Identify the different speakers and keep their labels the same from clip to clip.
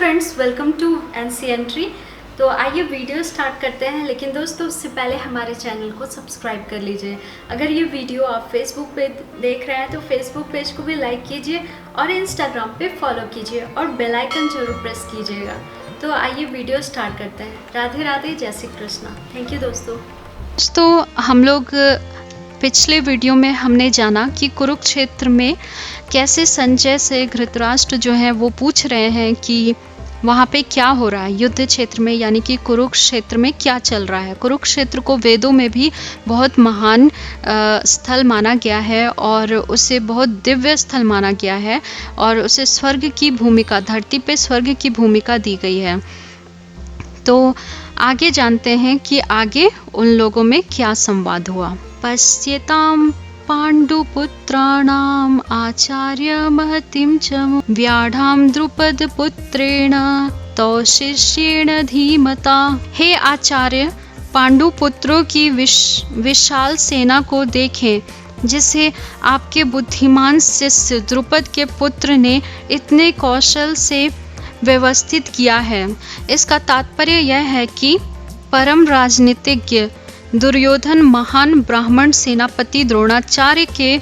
Speaker 1: Friends, welcome to एनसीएंट्री। तो आइए video start करते हैं, लेकिन दोस्तों उससे पहले हमारे चैनल को सब्सक्राइब कर लीजिए। अगर ये वीडियो आप फेसबुक पे देख रहे हैं तो फेसबुक पेज को भी लाइक कीजिए और इंस्टाग्राम पे फॉलो कीजिए और बेल आइकन जरूर प्रेस कीजिएगा। तो आइए वीडियो स्टार्ट करते हैं। राधे राधे, जय श्री कृष्णा। थैंक यू दोस्तों।
Speaker 2: हम लोग पिछले वीडियो में हमने जाना कि कुरुक्षेत्र में कैसे संजय से धृतराष्ट्र जो है वो पूछ रहे हैं कि वहाँ पे क्या हो रहा है युद्ध क्षेत्र में, यानी कि कुरुक्षेत्र में क्या चल रहा है। कुरुक्षेत्र को वेदों में भी बहुत महान स्थल माना गया है और उसे बहुत दिव्य स्थल माना गया है और उसे स्वर्ग की भूमिका, धरती पे स्वर्ग की भूमिका दी गई है। तो आगे जानते हैं कि आगे उन लोगों में क्या संवाद हुआ। पश्यताम पांडुपुत्राणाम आचार्य महतिम च व्याढ़ाम द्रुपद पुत्रेण तौ शिष्येण धीमता। हे आचार्य, पांडु पुत्रों की विशाल सेना को देखें जिसे आपके बुद्धिमान शिष्य द्रुपद के पुत्र ने इतने कौशल से व्यवस्थित किया है। इसका तात्पर्य यह है कि परम राजनीतिज्ञ दुर्योधन महान ब्राह्मण सेनापति द्रोणाचार्य के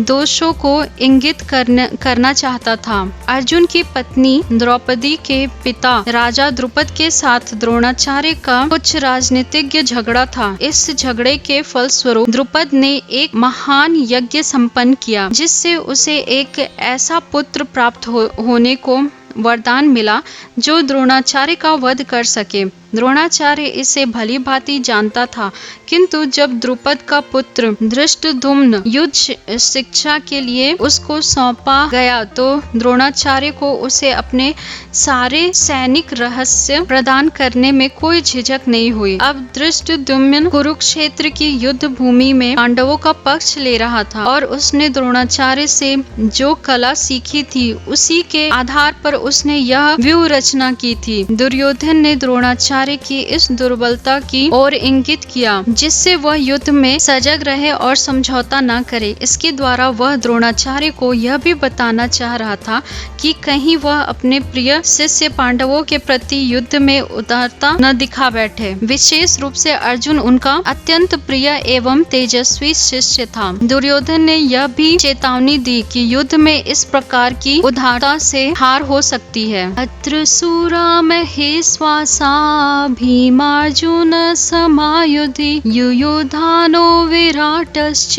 Speaker 2: दोषों को इंगित करना चाहता था। अर्जुन की पत्नी द्रौपदी के पिता राजा द्रुपद के साथ द्रोणाचार्य का कुछ राजनीतिज्ञ झगड़ा था। इस झगड़े के फलस्वरूप द्रुपद ने एक महान यज्ञ संपन्न किया जिससे उसे एक ऐसा पुत्र प्राप्त होने को वरदान मिला जो द्रोणाचार्य का वध कर सके। द्रोणाचार्य इसे भली भांति जानता था, किंतु जब द्रुपद का पुत्र धृष्टद्युम्न युद्ध शिक्षा के लिए उसको सौंपा गया तो द्रोणाचार्य को उसे अपने सारे सैनिक रहस्य प्रदान करने में कोई झिझक नहीं हुई। अब धृष्टद्युम्न कुरुक्षेत्र की युद्ध भूमि में पांडवों का पक्ष ले रहा था और उसने द्रोणाचार्य से जो कला सीखी थी उसी के आधार पर उसने यह व्यूह रचना की थी। दुर्योधन ने द्रोणाचार्य की इस दुर्बलता की ओर इंगित किया जिससे वह युद्ध में सजग रहे और समझौता न करे। इसके द्वारा वह द्रोणाचार्य को यह भी बताना चाह रहा था कि कहीं वह अपने प्रिय शिष्य पांडवों के प्रति युद्ध में उदारता न दिखा बैठे। विशेष रूप से अर्जुन उनका अत्यंत प्रिय एवं तेजस्वी शिष्य था। दुर्योधन ने यह भी चेतावनी दी कि युद्ध में इस प्रकार की उदारता से हार हो सकती है। अत्र सूरा महेश्वासा भीमार्जुन समायुधि युयुधानो विराटश्च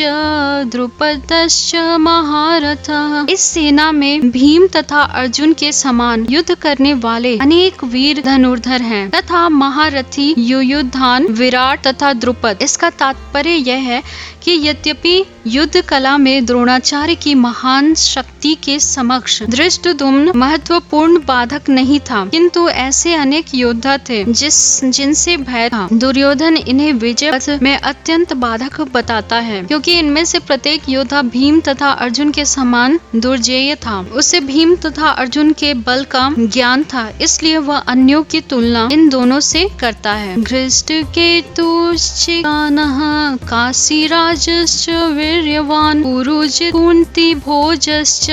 Speaker 2: द्रुपदश्च महारथः। इस सेना में भीम तथा अर्जुन के समान युद्ध करने वाले अनेक वीर धनुर्धर हैं तथा महारथी युयुधान, विराट तथा द्रुपद। इसका तात्पर्य यह है कि यद्यपि युद्ध कला में द्रोणाचार्य की महान शक्ति के समक्ष धृष्टद्युम्न महत्वपूर्ण बाधक नहीं था, किंतु ऐसे अनेक योद्धा थे जिनसे भय था। दुर्योधन इन्हें विजय पथ में अत्यंत बाधक बताता है, क्योंकि इनमें से प्रत्येक योद्धा भीम तथा अर्जुन के समान दुर्जेय था। उसे भीम तथा अर्जुन के बल का ज्ञान था, इसलिए वह अन्यों की तुलना इन दोनों से करता है। काशीराजश्च वीर्यवान पुरुज कुंती भोजश्च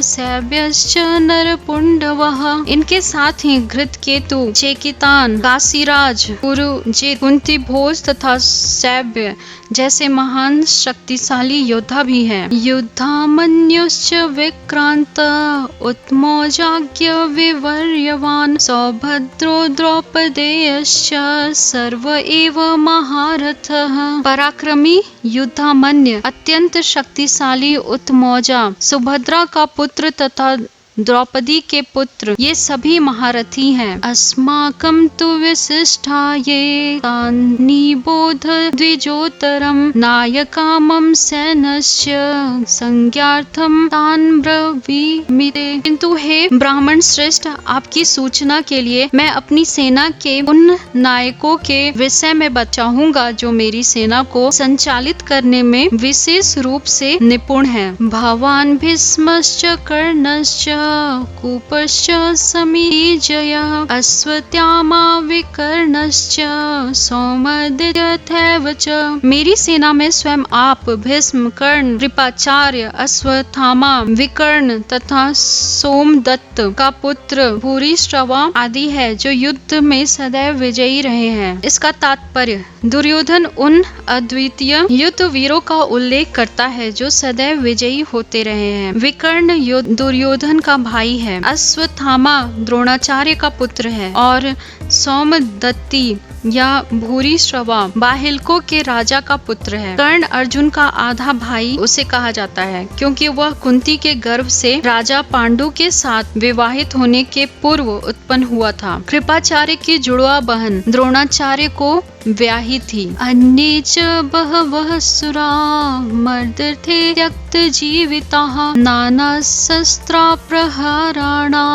Speaker 2: सैव्यश्च नरपुंडवः। इनके साथ ही घृतकेतु, चेकितान, काशीराज, पुरुजित, कुंती भोज तथा सैव्य जैसे महान शक्तिशाली योद्धा भी हैं। युद्धामन्युश्च विक्रांत उत्तमौजाज्ञ विवर्यवान सौभद्रो द्रौपदेयश्च सर्व एव महारथः। पराक्रमी युद्धामन्य, अत्यंत शक्तिशाली उत्तमौजा, सुभद्रा का पुत्र तथा द्रौपदी के पुत्र, ये सभी महारथी हैं। अस्माकं तु विशिष्टा ये तान्निबोध द्विजोत्तरम नायकामं सैन्यस्य संज्ञार्थम तान् ब्रवीमिते। किंतु हे ब्राह्मण श्रेष्ठ, आपकी सूचना के लिए मैं अपनी सेना के उन नायकों के विषय में बताऊंगा जो मेरी सेना को संचालित करने में विशेष रूप से निपुण हैं। भवान भीष्मश्च कर्णश्च कूपश्च समीजयः अश्वत्थामा विकर्णश्च सौमदत्तथैव च। मेरी सेना में स्वयं आप, भीष्म, कर्ण, कृपाचार्य, अश्वत्थामा, विकर्ण तथा सोमदत्त का पुत्र भूरिश्रवा आदि है, जो युद्ध में सदैव विजयी रहे हैं। इसका तात्पर्य दुर्योधन उन अद्वितीय युद्ध वीरों का उल्लेख करता है जो सदैव विजयी होते रहे हैं। विकर्ण दुर्योधन का भाई है, अश्वत्थामा द्रोणाचार्य का पुत्र है और सौमदत्ती या भूरिश्रवा बाहिल्कों के राजा का पुत्र है। कर्ण अर्जुन का आधा भाई उसे कहा जाता है, क्योंकि वह कुंती के गर्भ से राजा पांडु के साथ विवाहित होने के पूर्व उत्पन्न हुआ था। कृपाचार्य की जुड़वा बहन द्रोणाचार्य को व्याही थी। अन्ये च बहवः सुरा मर्दथे त्यक्त जीविताः नाना शस्त्रा प्रहाराणा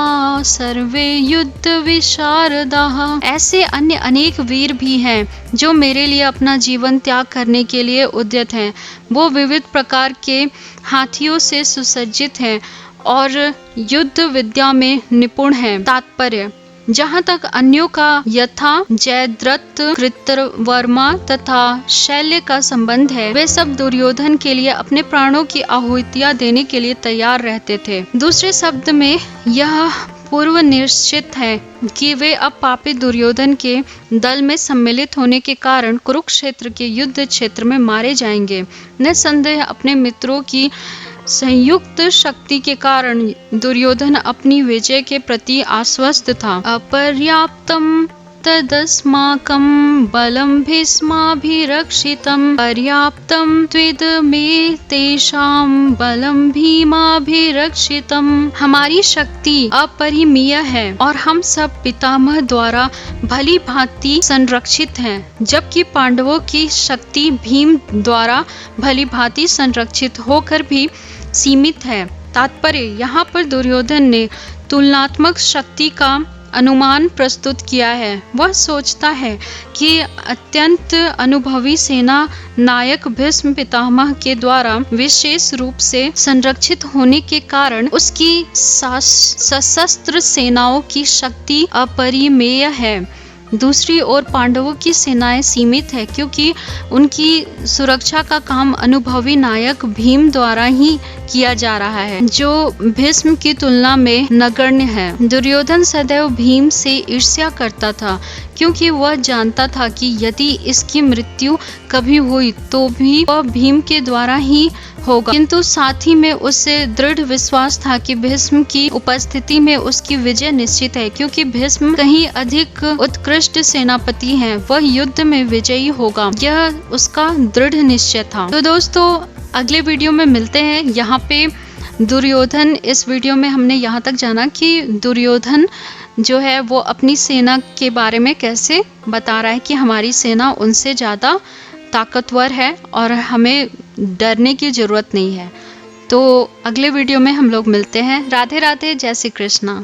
Speaker 2: सर्वे युद्ध विशारदाः। ऐसे अन्य अनेक वीर भी हैं जो मेरे लिए अपना जीवन त्याग करने के लिए उद्यत हैं। वो विविध प्रकार के हाथियों से सुसज्जित हैं और युद्ध विद्या में निपुण हैं। तात्पर्य, जहाँ तक अन्यों का यथा जयद्रथ, कृतवर्मा तथा शैल्य का संबंध है, वे सब दुर्योधन के लिए अपने प्राणों की आहुतियाँ देने के लिए तैयार रहते थे। दूसरे शब्द में यह पूर्व निश्चित है कि वे अब पापी दुर्योधन के दल में सम्मिलित होने के कारण कुरुक्षेत्र के युद्ध क्षेत्र में मारे जाएंगे। निस्संदेह अपने मित्रों की संयुक्त शक्ति के कारण दुर्योधन अपनी विजय के प्रति आश्वस्त था। अपर्याप्तम तदस्माकं बलं भीष्माभिरक्षितं पर्याप्तं त्विदमे तेषां बलं भीमाभिरक्षितं। हमारी शक्ति अपरिमेय है और हम सब पितामह द्वारा भली भांति संरक्षित हैं, जबकि पांडवों की शक्ति भीम द्वारा भली भांति संरक्षित होकर भी सीमित है। तात्पर्य, यहाँ पर दुर्योधन ने तुलनात्मक शक्ति का अनुमान प्रस्तुत किया है। वह सोचता है कि अत्यंत अनुभवी सेना नायक भीष्म पितामह के द्वारा विशेष रूप से संरक्षित होने के कारण उसकी सशस्त्र सेनाओं की शक्ति अपरिमेय है। दूसरी ओर पांडवों की सेनाएं सीमित है, क्योंकि उनकी सुरक्षा का काम अनुभवी नायक भीम द्वारा ही किया जा रहा है, जो भीष्म की तुलना में नगण्य है। दुर्योधन सदैव भीम से ईर्ष्या करता था, क्योंकि वह जानता था कि यदि इसकी मृत्यु कभी हुई तो भी वह भीम के द्वारा ही होगा, किंतु साथ ही में उसे दृढ़ विश्वास था कि भीष्म की उपस्थिति में उसकी विजय निश्चित है, क्योंकि भीष्म कहीं अधिक उत्कृष्ट सेनापति हैं। वह युद्ध में विजयी होगा, यह उसका दृढ़ निश्चय था। तो दोस्तों, अगले वीडियो में मिलते हैं। यहाँ पे दुर्योधन, इस वीडियो में हमने यहाँ तक जाना कि दुर्योधन जो है वो अपनी सेना के बारे में कैसे बता रहा है कि हमारी सेना उनसे ज़्यादा ताकतवर है और हमें डरने की ज़रूरत नहीं है। तो अगले वीडियो में हम लोग मिलते हैं। राधे राधे, जय श्री कृष्णा।